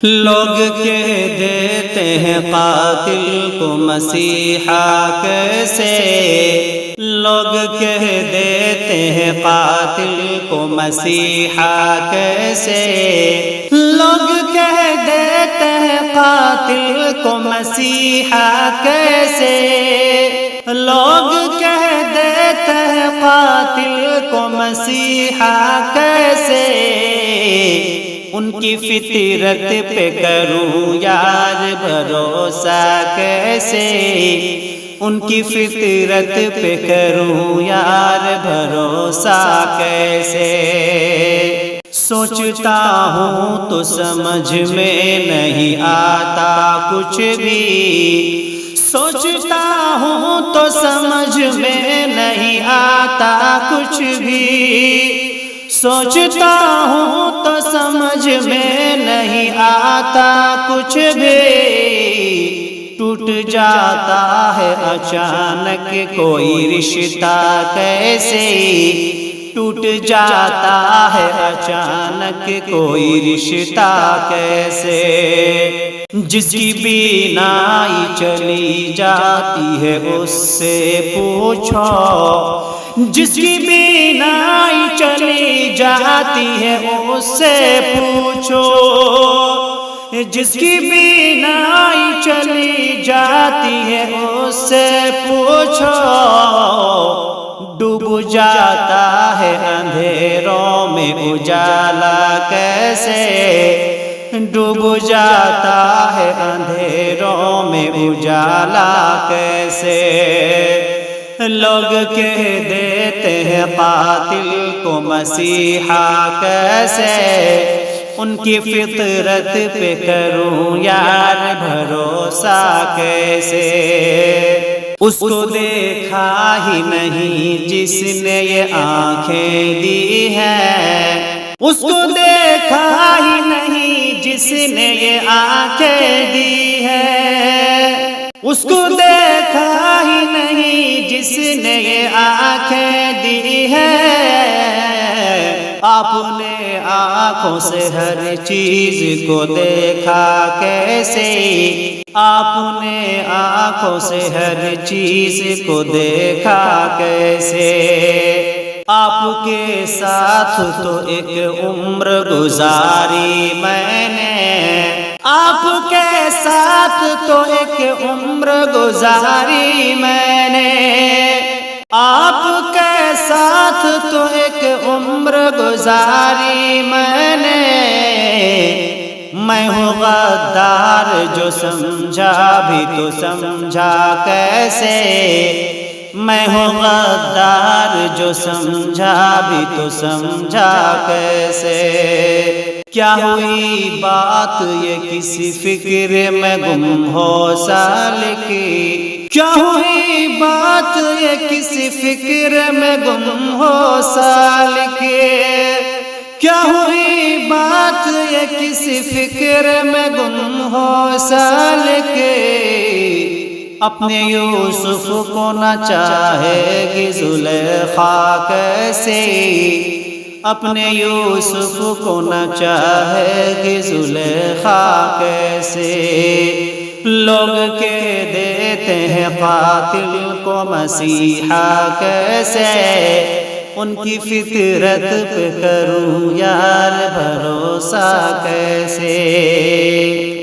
لوگ کہہ دیتے ہیں قاتل کو مسیحا کیسے، لوگ کہہ دیتے ہیں قاتل کو مسیحا کیسے، لوگ کہہ دیتے ہیں قاتل کو مسیحا کیسے، لوگ کہہ دیتے ہیں قاتل کو مسیحا کیسے، ان کی فطرت پہ کروں یار بھروسہ کیسے، ان کی فطرت پہ کروں یار بھروسہ کیسے، سوچتا ہوں تو سمجھ میں نہیں آتا کچھ بھی، سوچتا ہوں تو سمجھ میں نہیں آتا کچھ بھی، سوچتا ہوں تو سمجھ میں نہیں آتا کچھ بھی، ٹوٹ جاتا ہے اچانک کوئی رشتہ کیسے، ٹوٹ جاتا ہے اچانک کوئی رشتہ کیسے، جس کی بینائی چلی جاتی ہے اس سے پوچھو، جس کی بینائی چلی جاتی ہے اس سے پوچھو، جس کی بینائی چلی جاتی ہے اس سے پوچھو، ڈوب جاتا ہے اندھیروں میں اجالا کیسے، ڈوب جاتا ہے اندھیروں میں اجالا کیسے، لوگ کہہ دیتے ہیں قاتل کو مسیحا کیسے، ان کی فطرت پہ کروں یار بھروسہ کیسے، اس کو دیکھا ہی نہیں جس نے یہ آنکھیں دی ہیں، اس کو دیکھا ہی نہیں جس نے یہ آنکھیں دی ہیں، اس کو دیکھا ہی نہیں جس نے یہ آنکھیں دی ہیں، آپ نے آنکھوں سے ہر چیز کو دیکھا کیسے، آپ نے آنکھوں سے ہر چیز کو دیکھا کیسے، آپ کے ساتھ تو ایک عمر گزاری میں نے، آپ کے ساتھ تو ایک عمر گزاری میں نے، آپ کے ساتھ تو ایک عمر گزاری میں نے، میں ہوں غدار جو سمجھا بھی تو سمجھا کیسے، میں ہوں غدار جو سمجھا بھی تو سمجھا کیسے، کیا ہوئی بات یہ کسی فکر میں گم ہو سالکی، کیا ہوئی بات یہ کسی فکر میں گم ہو سالکی، کیا ہوئی بات یہ کسی فکر میں گم ہو سالکی، اپنے یوسف کو نہ چاہے گی زلیخا کیسے، اپنے یوسف کو نہ چاہے گی زلیخا کیسے، لوگ کہہ دیتے ہیں قاتل کو مسیحا کیسے، ان کی فطرت پہ کروں یار بھروسہ کیسے۔